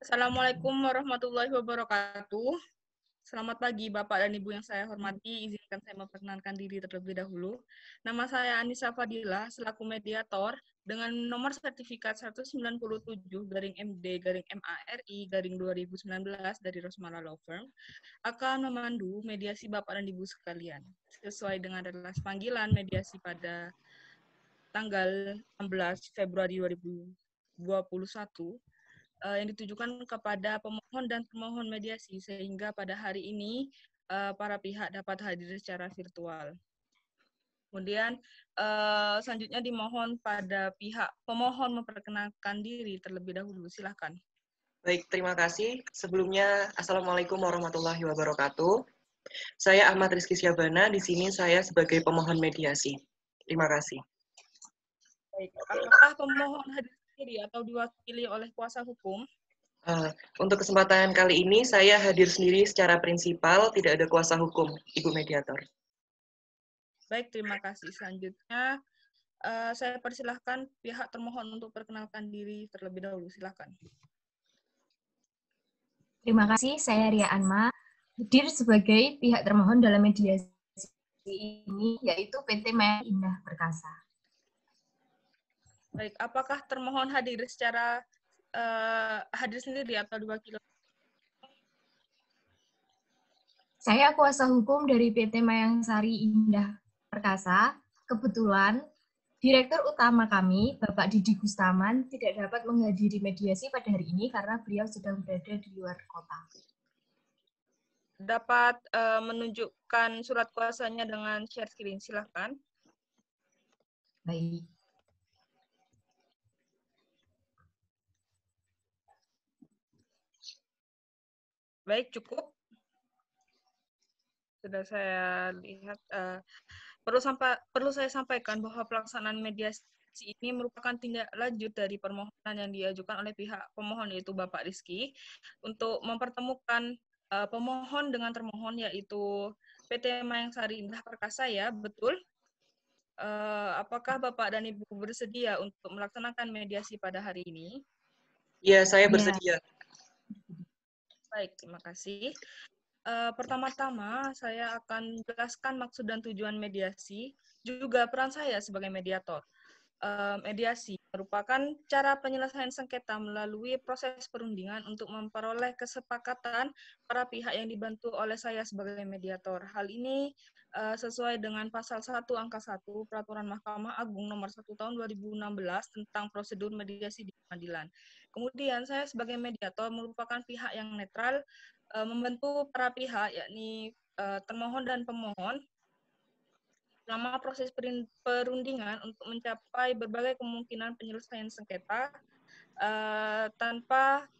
Assalamualaikum warahmatullahi wabarakatuh. Selamat pagi Bapak dan Ibu yang saya hormati. Izinkan saya memperkenalkan diri terlebih dahulu. Nama saya Anissa Fadila selaku mediator dengan nomor sertifikat 197-MD-MARI-2019 dari Rosmala Law Firm akan memandu mediasi Bapak dan Ibu sekalian sesuai dengan relaas panggilan mediasi pada tanggal 16 Februari 2021 yang ditujukan kepada pemohon dan termohon mediasi, sehingga pada hari ini para pihak dapat hadir secara virtual. Kemudian selanjutnya dimohon pada pihak pemohon memperkenalkan diri terlebih dahulu. Silakan. Baik, terima kasih. Sebelumnya, Assalamualaikum warahmatullahi wabarakatuh. Saya Ahmad Rizky Syabana, di sini saya sebagai pemohon mediasi. Terima kasih. Baik, apakah pemohon hadir sendiri atau diwakili oleh kuasa hukum? Untuk kesempatan kali ini, saya hadir sendiri secara prinsipal, tidak ada kuasa hukum, Ibu Mediator. Baik, terima kasih. Selanjutnya, saya persilahkan pihak termohon untuk perkenalkan diri terlebih dahulu. Silakan. Terima kasih, saya Ria Anma, hadir sebagai pihak termohon dalam mediasi ini, yaitu PT Maya Indah Perkasa. Baik, apakah termohon hadir secara hadir sendiri atau diwakili? Saya kuasa hukum dari PT Mayangsari Indah Perkasa. Kebetulan, Direktur Utama kami, Bapak Didi Gustaman, tidak dapat menghadiri mediasi pada hari ini karena beliau sedang berada di luar kota. Dapat menunjukkan surat kuasanya dengan share screen, silahkan. Baik. Baik, cukup. Sudah saya lihat. Perlu saya sampaikan bahwa pelaksanaan mediasi ini merupakan tindak lanjut dari permohonan yang diajukan oleh pihak pemohon, yaitu Bapak Rizky, untuk mempertemukan pemohon dengan termohon, yaitu PT Mayangsari Indah Perkasa, ya, betul? Apakah Bapak dan Ibu bersedia untuk melaksanakan mediasi pada hari ini? Ya, saya bersedia. Baik, terima kasih. Pertama-tama, saya akan menjelaskan maksud dan tujuan mediasi, juga peran saya sebagai mediator. Mediasi merupakan cara penyelesaian sengketa melalui proses perundingan untuk memperoleh kesepakatan para pihak yang dibantu oleh saya sebagai mediator. Hal ini sesuai dengan pasal 1 angka 1 Peraturan Mahkamah Agung nomor 1 tahun 2016 tentang prosedur mediasi di pengadilan. Kemudian saya sebagai mediator merupakan pihak yang netral membantu para pihak, yakni termohon dan pemohon, selama proses perundingan untuk mencapai berbagai kemungkinan penyelesaian sengketa tanpa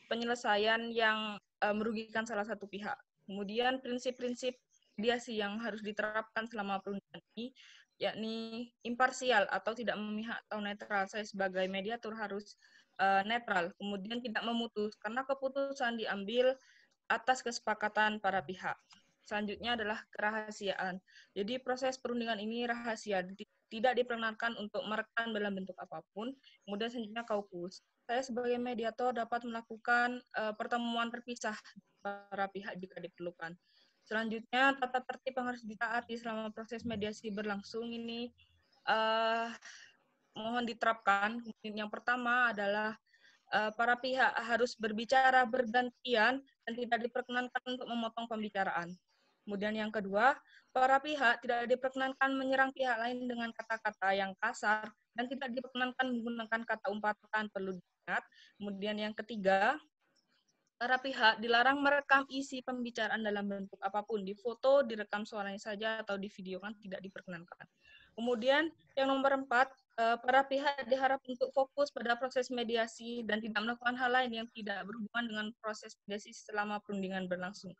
penyelesaian yang merugikan salah satu pihak. Kemudian prinsip-prinsip mediasi yang harus diterapkan selama perundingan ini, yakni imparsial atau tidak memihak atau netral. Saya sebagai mediator harus netral, kemudian tidak memutus, karena keputusan diambil atas kesepakatan para pihak. Selanjutnya adalah kerahasiaan. Jadi proses perundingan ini rahasia, tidak diperkenankan untuk merekam dalam bentuk apapun. Kemudian selanjutnya kaukus. Saya sebagai mediator dapat melakukan pertemuan terpisah para pihak jika diperlukan. Selanjutnya, tata tertib yang harus ditaati selama proses mediasi berlangsung ini mohon diterapkan. Yang pertama adalah para pihak harus berbicara bergantian dan tidak diperkenankan untuk memotong pembicaraan. Kemudian yang kedua, para pihak tidak diperkenankan menyerang pihak lain dengan kata-kata yang kasar dan tidak diperkenankan menggunakan kata umpatan, perlu diingat. Kemudian yang ketiga, para pihak dilarang merekam isi pembicaraan dalam bentuk apapun, difoto, direkam suaranya saja, atau divideokan, tidak diperkenankan. Kemudian yang nomor 4, para pihak diharap untuk fokus pada proses mediasi dan tidak melakukan hal lain yang tidak berhubungan dengan proses mediasi selama perundingan berlangsung.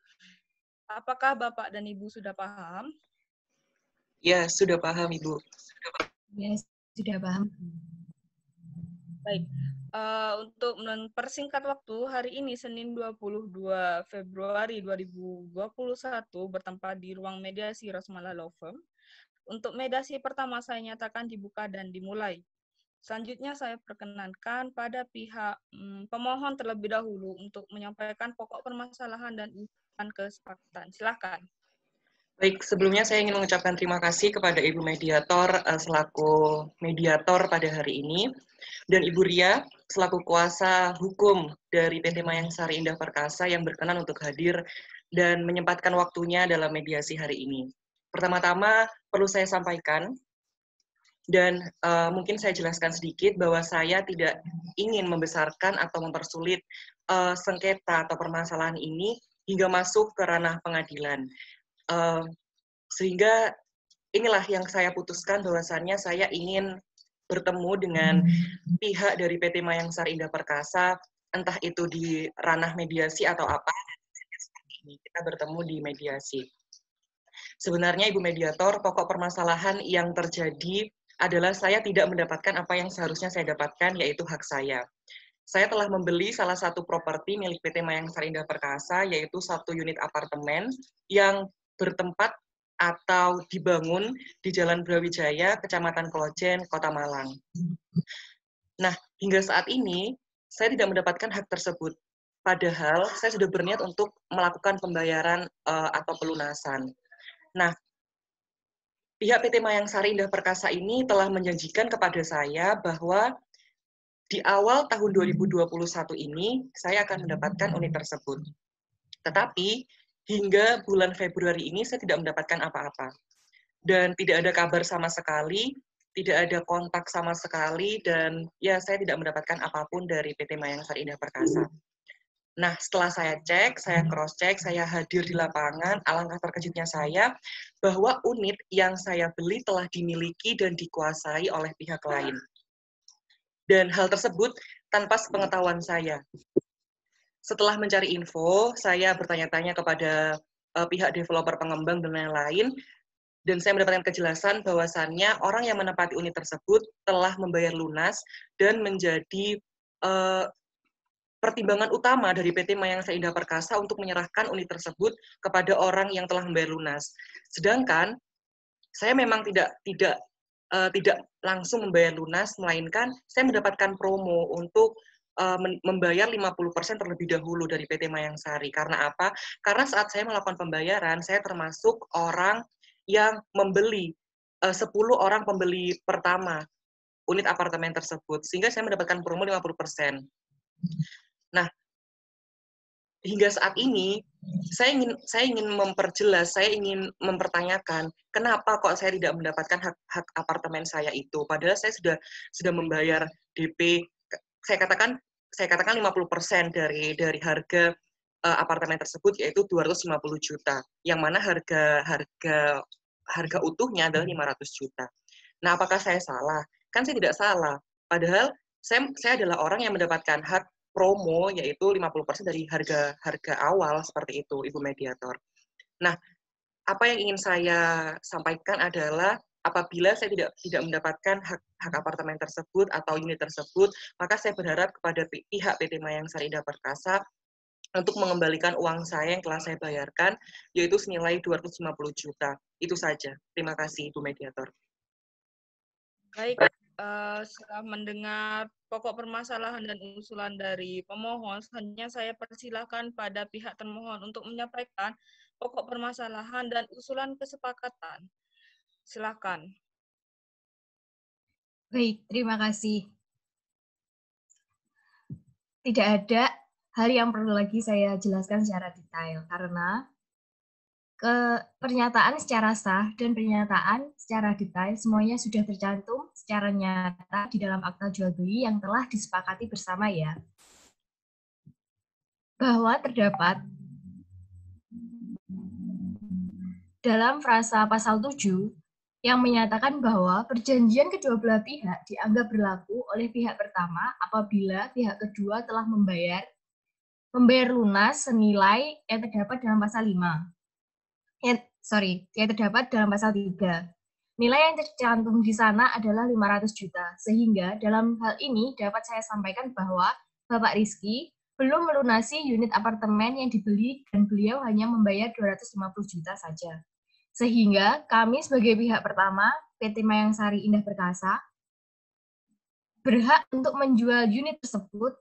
Apakah Bapak dan Ibu sudah paham? Ya, sudah paham, Ibu. Ya, sudah paham. Baik. Untuk mempersingkat waktu, hari ini Senin 22 Februari 2021 bertempat di ruang mediasi Rosmala Law Firm. Untuk mediasi pertama saya nyatakan dibuka dan dimulai. Selanjutnya saya perkenankan pada pihak pemohon terlebih dahulu untuk menyampaikan pokok permasalahan dan usulan kesepakatan. Silakan. Baik, sebelumnya saya ingin mengucapkan terima kasih kepada Ibu Mediator selaku mediator pada hari ini, dan Ibu Ria selaku kuasa hukum dari PT Mayang Sari Indah Perkasa yang berkenan untuk hadir dan menyempatkan waktunya dalam mediasi hari ini. Pertama-tama perlu saya sampaikan, dan mungkin saya jelaskan sedikit bahwa saya tidak ingin membesarkan atau mempersulit sengketa atau permasalahan ini hingga masuk ke ranah pengadilan. Sehingga inilah yang saya putuskan bahwasannya saya ingin bertemu dengan pihak dari PT Mayang Sari Indah Perkasa, entah itu di ranah mediasi atau apa, kita bertemu di mediasi. Sebenarnya Ibu Mediator, pokok permasalahan yang terjadi adalah saya tidak mendapatkan apa yang seharusnya saya dapatkan, yaitu hak saya. Saya telah membeli salah satu properti milik PT Mayang Sari Indah Perkasa, yaitu satu unit apartemen yang bertempat atau dibangun di Jalan Brawijaya, Kecamatan Klojen, Kota Malang. Nah, hingga saat ini, saya tidak mendapatkan hak tersebut. Padahal, saya sudah berniat untuk melakukan pembayaran atau pelunasan. Nah, pihak PT Mayang Sari Indah Perkasa ini telah menjanjikan kepada saya bahwa di awal tahun 2021 ini, saya akan mendapatkan unit tersebut. Tetapi, hingga bulan Februari ini, saya tidak mendapatkan apa-apa. Dan tidak ada kabar sama sekali, tidak ada kontak sama sekali, dan ya saya tidak mendapatkan apapun dari PT Mayang Sari Indah Perkasa. Nah, setelah saya cek, saya cross-check, saya hadir di lapangan, alangkah terkejutnya saya bahwa unit yang saya beli telah dimiliki dan dikuasai oleh pihak lain. Dan hal tersebut tanpa sepengetahuan saya. Setelah mencari info, saya bertanya-tanya kepada pihak developer pengembang dan lain-lain, dan saya mendapatkan kejelasan bahwasannya orang yang menempati unit tersebut telah membayar lunas dan menjadi pertimbangan utama dari PT Mayang Sari Indah Perkasa untuk menyerahkan unit tersebut kepada orang yang telah membayar lunas. Sedangkan saya memang tidak langsung membayar lunas, melainkan saya mendapatkan promo untuk membayar 50% terlebih dahulu dari PT Mayang Sari. Karena apa? Karena saat saya melakukan pembayaran, saya termasuk orang yang membeli, 10 orang pembeli pertama unit apartemen tersebut, sehingga saya mendapatkan promo 50%. Nah, hingga saat ini, saya ingin memperjelas, saya ingin mempertanyakan, kenapa kok saya tidak mendapatkan hak apartemen saya itu? Padahal saya sudah membayar DP, saya katakan 50% dari harga apartemen tersebut, yaitu 250 juta, yang mana harga utuhnya adalah 500 juta. Nah, apakah saya salah? Kan saya tidak salah. Padahal saya adalah orang yang mendapatkan hak promo, yaitu 50% dari harga awal, seperti itu, Ibu Mediator. Nah, apa yang ingin saya sampaikan adalah apabila saya tidak mendapatkan hak apartemen tersebut atau unit tersebut, maka saya berharap kepada pihak PT Mayang Sari Indah Perkasa untuk mengembalikan uang saya yang telah saya bayarkan, yaitu senilai 250 juta. Itu saja. Terima kasih, Ibu Mediator. Baik, setelah mendengar pokok permasalahan dan usulan dari pemohon, selanjutnya saya persilahkan pada pihak termohon untuk menyampaikan pokok permasalahan dan usulan kesepakatan. Silakan. Baik, terima kasih. Tidak ada hal yang perlu lagi saya jelaskan secara detail, karena pernyataan secara sah dan pernyataan secara detail semuanya sudah tercantum secara nyata di dalam akta jual beli yang telah disepakati bersama ya. Bahwa terdapat dalam frasa pasal 7 yang menyatakan bahwa perjanjian kedua belah pihak dianggap berlaku oleh pihak pertama apabila pihak kedua telah membayar lunas senilai yang terdapat dalam pasal 5. Yang terdapat dalam pasal 3. Nilai yang tercantum di sana adalah 500 juta. Sehingga dalam hal ini dapat saya sampaikan bahwa Bapak Rizky belum melunasi unit apartemen yang dibeli dan beliau hanya membayar 250 juta saja. Sehingga kami sebagai pihak pertama, PT Mayang Sari Indah Perkasa, berhak untuk menjual unit tersebut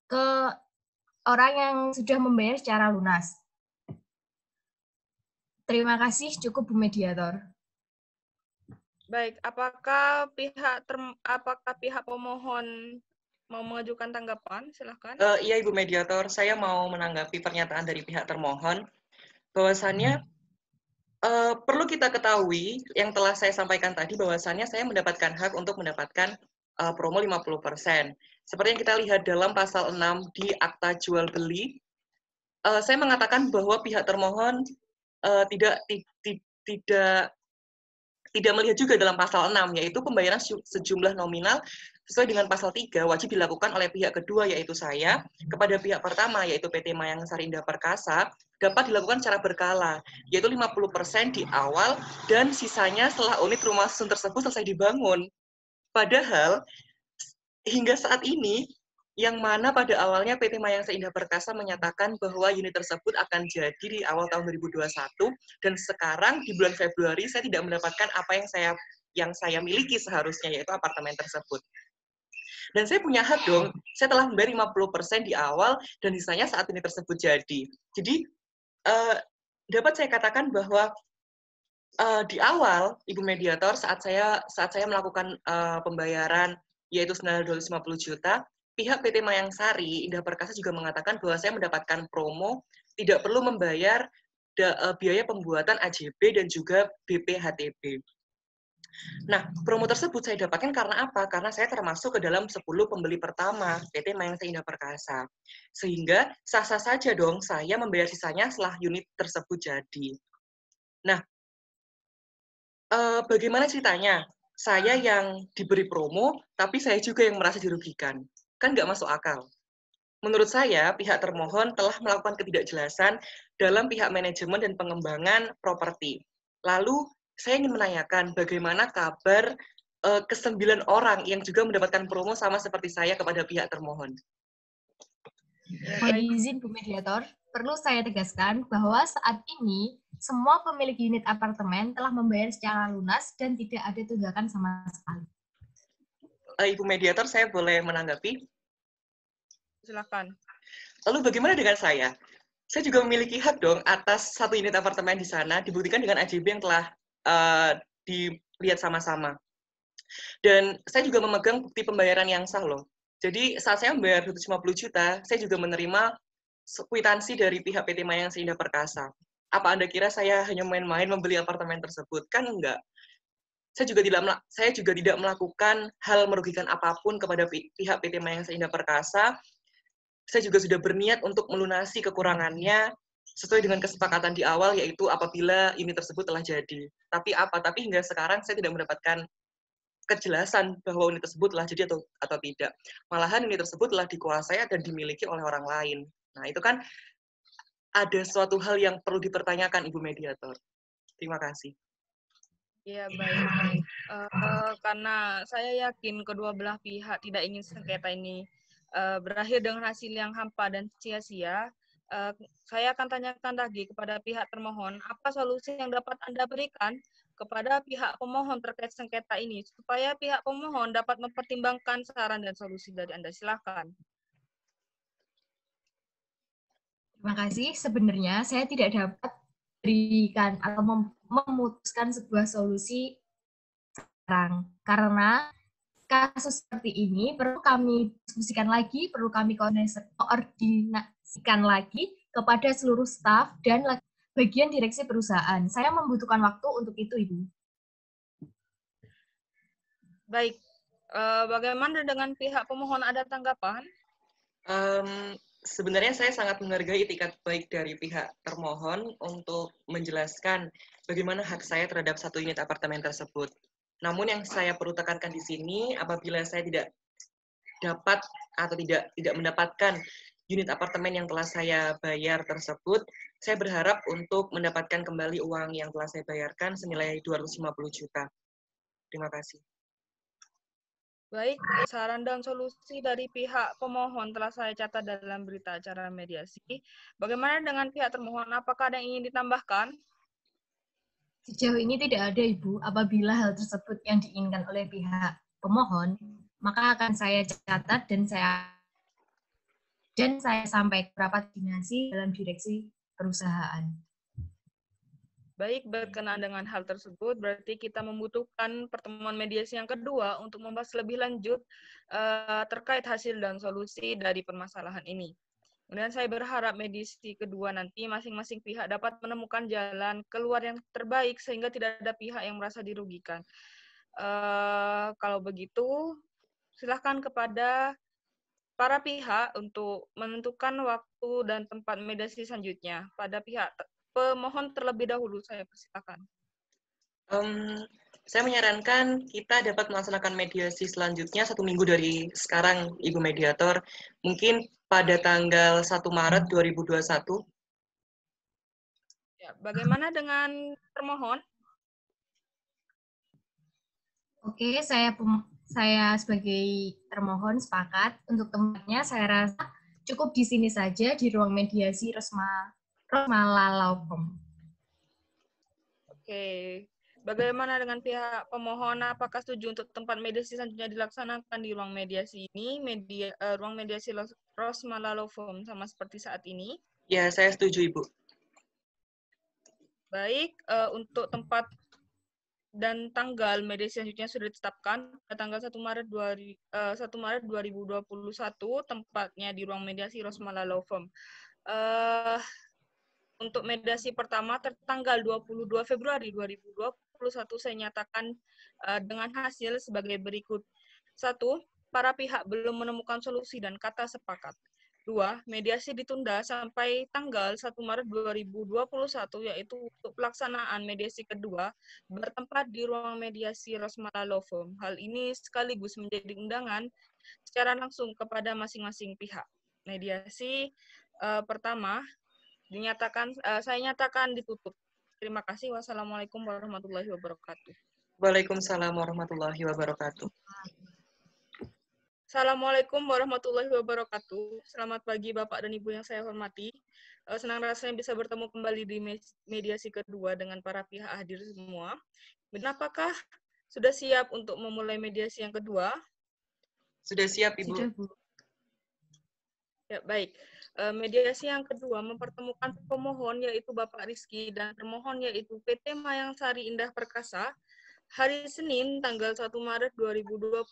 ke orang yang sudah membayar secara lunas. Terima kasih, cukup Bu Mediator. Baik, apakah pihak pemohon mau mengajukan tanggapan? Silahkan. Iya Ibu Mediator, saya mau menanggapi pernyataan dari pihak termohon bahwasannya perlu kita ketahui yang telah saya sampaikan tadi bahwasannya saya mendapatkan hak untuk mendapatkan promo 50%. Seperti yang kita lihat dalam pasal 6 di Akta Jual Beli, saya mengatakan bahwa pihak termohon tidak melihat juga dalam pasal 6, yaitu pembayaran sejumlah nominal sesuai dengan pasal 3 wajib dilakukan oleh pihak kedua, yaitu saya, kepada pihak pertama, yaitu PT Mayang Sari Indah Perkasa, dapat dilakukan secara berkala, yaitu 50% di awal dan sisanya setelah unit rumah susun tersebut selesai dibangun. Padahal, hingga saat ini, yang mana pada awalnya PT Mayang Sari Indah Perkasa menyatakan bahwa unit tersebut akan jadi di awal tahun 2021, dan sekarang di bulan Februari saya tidak mendapatkan apa yang saya miliki seharusnya, yaitu apartemen tersebut. Dan saya punya hak dong, saya telah membayar 50% di awal, dan sisanya saat unit tersebut jadi. Jadi, dapat saya katakan bahwa di awal, Ibu Mediator, saat saya melakukan pembayaran, yaitu senilai 250 juta, pihak PT Mayang Sari Indah Perkasa juga mengatakan bahwa saya mendapatkan promo, tidak perlu membayar biaya pembuatan AJB dan juga BPHTB. Nah, promo tersebut saya dapatkan karena apa? Karena saya termasuk ke dalam 10 pembeli pertama PT Mayang Sari Indah Perkasa. Sehingga sah-sah saja dong saya membayar sisanya setelah unit tersebut jadi. Nah, bagaimana ceritanya? Saya yang diberi promo, tapi saya juga yang merasa dirugikan. Kan nggak masuk akal. Menurut saya, pihak termohon telah melakukan ketidakjelasan dalam pihak manajemen dan pengembangan properti. Lalu, saya ingin menanyakan bagaimana kabar ke-9 orang yang juga mendapatkan promo sama seperti saya kepada pihak termohon. Ya, Mohon baik. izin Bu Mediator, perlu saya tegaskan bahwa saat ini semua pemilik unit apartemen telah membayar secara lunas dan tidak ada tunggakan sama sekali. Ibu Mediator, saya boleh menanggapi? Silakan. Lalu bagaimana dengan saya? Saya juga memiliki hak dong atas satu unit apartemen di sana, dibuktikan dengan AJB yang telah dilihat sama-sama. Dan saya juga memegang bukti pembayaran yang sah loh. Jadi saat saya membayar 250 juta, saya juga menerima kwitansi dari pihak PT Mayang Sari Indah Perkasa. Apa Anda kira saya hanya main-main membeli apartemen tersebut? Kan enggak. Saya juga tidak melakukan hal merugikan apapun kepada pihak PT Mayang Sari Indah Perkasa. Saya juga sudah berniat untuk melunasi kekurangannya sesuai dengan kesepakatan di awal, yaitu apabila unit tersebut telah jadi. Tapi hingga sekarang saya tidak mendapatkan kejelasan bahwa unit tersebut telah jadi atau tidak. Malahan unit tersebut telah dikuasai dan dimiliki oleh orang lain. Nah, itu kan ada suatu hal yang perlu dipertanyakan, Ibu Mediator. Terima kasih. Ya, baik. Karena saya yakin kedua belah pihak tidak ingin sengketa ini berakhir dengan hasil yang hampa dan sia-sia, saya akan tanyakan lagi kepada pihak termohon, apa solusi yang dapat Anda berikan kepada pihak pemohon terkait sengketa ini, supaya pihak pemohon dapat mempertimbangkan saran dan solusi dari Anda. Silakan. Terima kasih. Sebenarnya saya tidak dapat berikan atau memutuskan sebuah solusi sekarang, karena kasus seperti ini perlu kami diskusikan lagi, perlu kami koordinasikan lagi kepada seluruh staf dan bagian direksi perusahaan. Saya membutuhkan waktu untuk itu, Ibu. Baik. Bagaimana dengan pihak pemohon, ada tanggapan? Sebenarnya saya sangat menghargai itikat baik dari pihak termohon untuk menjelaskan bagaimana hak saya terhadap satu unit apartemen tersebut. Namun yang saya perlu tekankan di sini, apabila saya tidak dapat atau tidak mendapatkan unit apartemen yang telah saya bayar tersebut, saya berharap untuk mendapatkan kembali uang yang telah saya bayarkan senilai 250 juta. Terima kasih. Baik, saran dan solusi dari pihak pemohon telah saya catat dalam berita acara mediasi. Bagaimana dengan pihak termohon? Apakah ada yang ingin ditambahkan? Sejauh ini tidak ada, Ibu, apabila hal tersebut yang diinginkan oleh pihak pemohon, maka akan saya catat dan saya sampaikan ke rapat koordinasi dalam direksi perusahaan. Baik, berkenaan dengan hal tersebut, berarti kita membutuhkan pertemuan mediasi yang kedua untuk membahas lebih lanjut terkait hasil dan solusi dari permasalahan ini. Kemudian saya berharap mediasi kedua nanti masing-masing pihak dapat menemukan jalan keluar yang terbaik sehingga tidak ada pihak yang merasa dirugikan. Kalau begitu, silakan kepada para pihak untuk menentukan waktu dan tempat mediasi selanjutnya. Pada pihak pemohon terlebih dahulu, saya persilakan. Saya menyarankan kita dapat melaksanakan mediasi selanjutnya 1 minggu dari sekarang, Ibu Mediator. Mungkin pada tanggal 1 Maret 2021. Ya, bagaimana dengan termohon? Oke, saya sebagai termohon sepakat. Untuk tempatnya saya rasa cukup di sini saja di ruang mediasi Rosmala Law Firm. Oke. Bagaimana dengan pihak pemohon? Apakah setuju untuk tempat mediasi selanjutnya dilaksanakan di ruang mediasi ini, ruang mediasi Rosmala Law Firm sama seperti saat ini? Ya, saya setuju, Ibu. Baik, untuk tempat dan tanggal mediasi selanjutnya sudah ditetapkan pada tanggal 1 Maret 2021, tempatnya di ruang mediasi Rosmala Law Firm. Untuk mediasi pertama tertanggal 22 Februari 2021 saya nyatakan dengan hasil sebagai berikut. 1. Para pihak belum menemukan solusi dan kata sepakat. 2. Mediasi ditunda sampai tanggal 1 Maret 2021, yaitu untuk pelaksanaan mediasi kedua bertempat di ruang mediasi Rosmala Law Firm. Hal ini sekaligus menjadi undangan secara langsung kepada masing-masing pihak. Mediasi pertama saya nyatakan ditutup. Terima kasih. Wassalamualaikum warahmatullahi wabarakatuh. Waalaikumsalam warahmatullahi wabarakatuh. Assalamualaikum warahmatullahi wabarakatuh. Selamat pagi Bapak dan Ibu yang saya hormati. Senang rasanya bisa bertemu kembali di mediasi kedua dengan para pihak hadir semua. Dan apakah sudah siap untuk memulai mediasi yang kedua? Sudah siap, Ibu. Sudah, Bu. Ya, baik. Mediasi yang kedua mempertemukan pemohon yaitu Bapak Rizky dan termohon yaitu PT Mayang Sari Indah Perkasa. Hari Senin tanggal 1 Maret 2021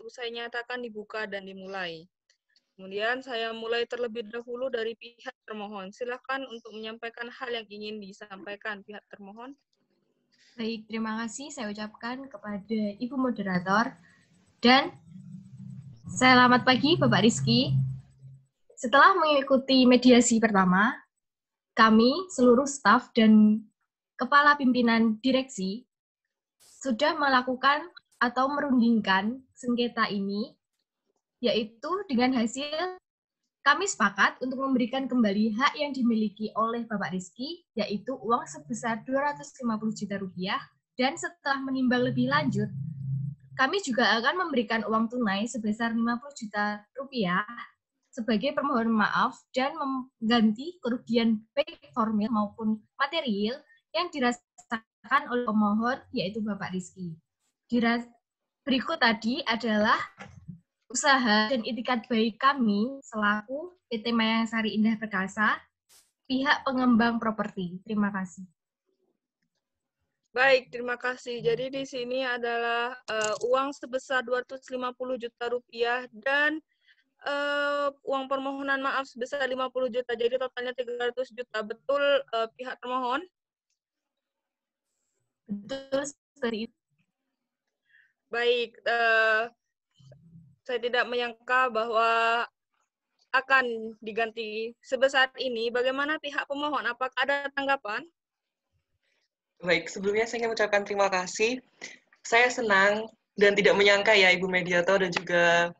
saya nyatakan dibuka dan dimulai. Kemudian saya mulai terlebih dahulu dari pihak termohon. Silakan untuk menyampaikan hal yang ingin disampaikan pihak termohon. Baik, terima kasih saya ucapkan kepada Ibu Moderator. Dan selamat pagi Bapak Rizky. Setelah mengikuti mediasi pertama, kami, seluruh staf dan kepala pimpinan direksi, sudah melakukan atau merundingkan sengketa ini, yaitu dengan hasil kami sepakat untuk memberikan kembali hak yang dimiliki oleh Bapak Rizky, yaitu uang sebesar 250 juta rupiah, dan setelah menimbang lebih lanjut, kami juga akan memberikan uang tunai sebesar 50 juta rupiah sebagai permohonan maaf dan mengganti kerugian baik formil maupun material yang dirasakan oleh pemohon, yaitu Bapak Rizky. Berikut tadi adalah usaha dan itikat baik kami selaku PT Mayang Sari Indah Perkasa, pihak pengembang properti. Terima kasih. Baik, terima kasih. Jadi di sini adalah uang sebesar 250 juta rupiah dan uang permohonan maaf sebesar 50 juta. Jadi totalnya 300 juta. Betul pihak termohon? Betul seperti itu. Baik, saya tidak menyangka bahwa akan diganti sebesar ini. Bagaimana pihak pemohon? Apakah ada tanggapan? Baik, sebelumnya saya ingin mengucapkan terima kasih. Saya senang dan tidak menyangka ya Ibu Mediator dan juga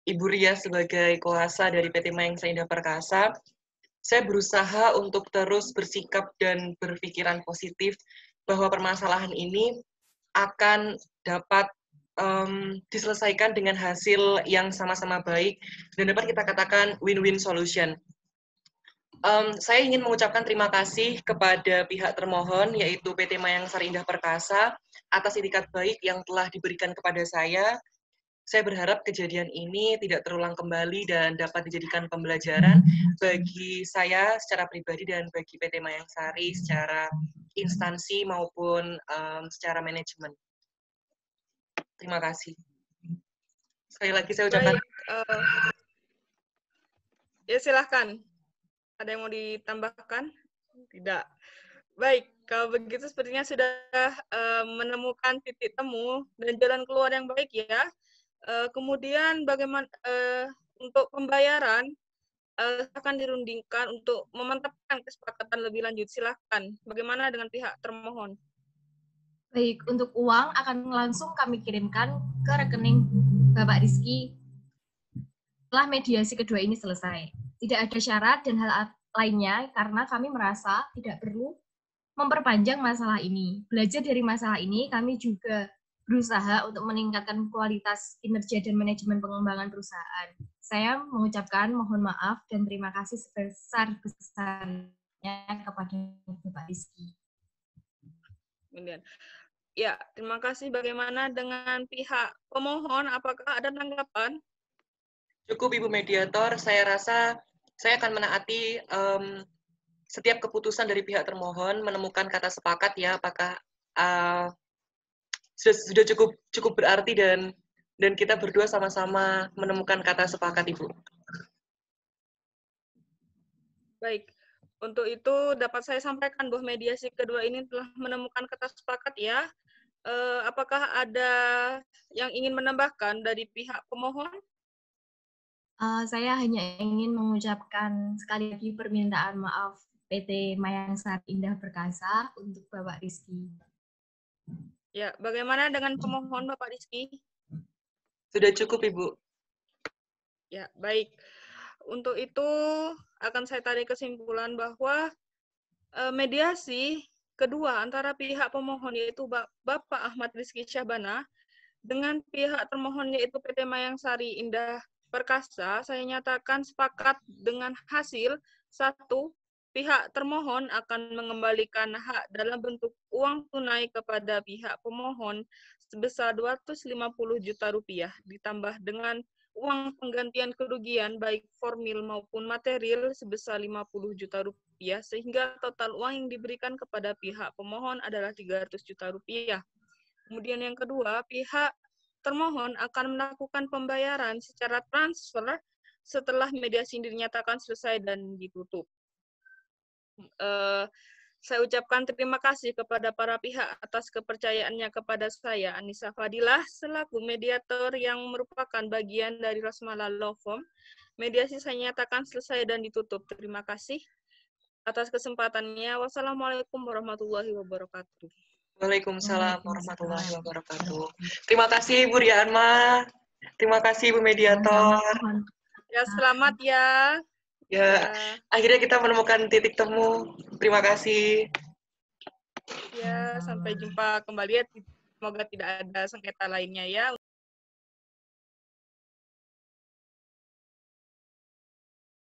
Ibu Ria sebagai kuasa dari PT Mayang Sari Indah Perkasa. Saya berusaha untuk terus bersikap dan berpikiran positif bahwa permasalahan ini akan dapat diselesaikan dengan hasil yang sama-sama baik dan dapat kita katakan win-win solution. Saya ingin mengucapkan terima kasih kepada pihak termohon, yaitu PT Mayangsari Indah Perkasa, atas itikat baik yang telah diberikan kepada saya. Saya berharap kejadian ini tidak terulang kembali dan dapat dijadikan pembelajaran bagi saya secara pribadi dan bagi PT Mayangsari secara instansi maupun secara manajemen. Terima kasih. Sekali lagi saya ucapkan. Baik, ya silahkan. Ada yang mau ditambahkan? Tidak. Baik, kalau begitu sepertinya sudah menemukan titik temu dan jalan keluar yang baik ya. Kemudian bagaimana untuk pembayaran akan dirundingkan untuk memantapkan kesepakatan lebih lanjut. Silahkan. Bagaimana dengan pihak termohon? Baik, untuk uang akan langsung kami kirimkan ke rekening Bapak Rizky setelah mediasi kedua ini selesai. Tidak ada syarat dan hal lainnya karena kami merasa tidak perlu memperpanjang masalah ini. Belajar dari masalah ini, kami juga berusaha untuk meningkatkan kualitas kinerja dan manajemen pengembangan perusahaan. Saya mengucapkan mohon maaf dan terima kasih sebesar-besarnya kepada Bapak Rizky. Kemudian, ya, terima kasih. Bagaimana dengan pihak pemohon? Apakah ada tanggapan? Cukup Ibu Mediator, saya rasa saya akan menaati setiap keputusan dari pihak termohon, menemukan kata sepakat ya, apakah sudah cukup berarti dan kita berdua sama-sama menemukan kata sepakat, Ibu. Baik, untuk itu dapat saya sampaikan bahwa mediasi kedua ini telah menemukan kata sepakat ya. Apakah ada yang ingin menambahkan dari pihak pemohon? Saya hanya ingin mengucapkan sekali lagi permintaan maaf PT Mayangsari Indah Perkasa untuk Bapak Rizky. Ya, bagaimana dengan pemohon Bapak Rizky? Sudah cukup, Ibu. Ya, baik. Untuk itu akan saya tarik kesimpulan bahwa mediasi kedua antara pihak pemohon yaitu Bapak Ahmad Rizky Syahbana dengan pihak termohon yaitu PT Mayangsari Indah Perkasa, saya nyatakan sepakat dengan hasil 1. Pihak termohon akan mengembalikan hak dalam bentuk uang tunai kepada pihak pemohon sebesar 250 juta rupiah ditambah dengan uang penggantian kerugian baik formil maupun material sebesar 50 juta rupiah sehingga total uang yang diberikan kepada pihak pemohon adalah 300 juta rupiah. Kemudian yang kedua, pihak termohon akan melakukan pembayaran secara transfer setelah mediasi dinyatakan selesai dan ditutup. Saya ucapkan terima kasih kepada para pihak atas kepercayaannya kepada saya, Anissa Fadilah, selaku mediator yang merupakan bagian dari Rosmala Law Firm. Mediasi saya nyatakan selesai dan ditutup. Terima kasih atas kesempatannya. Wassalamualaikum warahmatullahi wabarakatuh. Waalaikumsalam warahmatullahi wabarakatuh. Terima kasih Ibu Rianma. Terima kasih Ibu Mediator. Ya, selamat ya. Ya, akhirnya kita menemukan titik temu. Terima kasih. Ya, sampai jumpa kembali ya. Semoga tidak ada sengketa lainnya ya.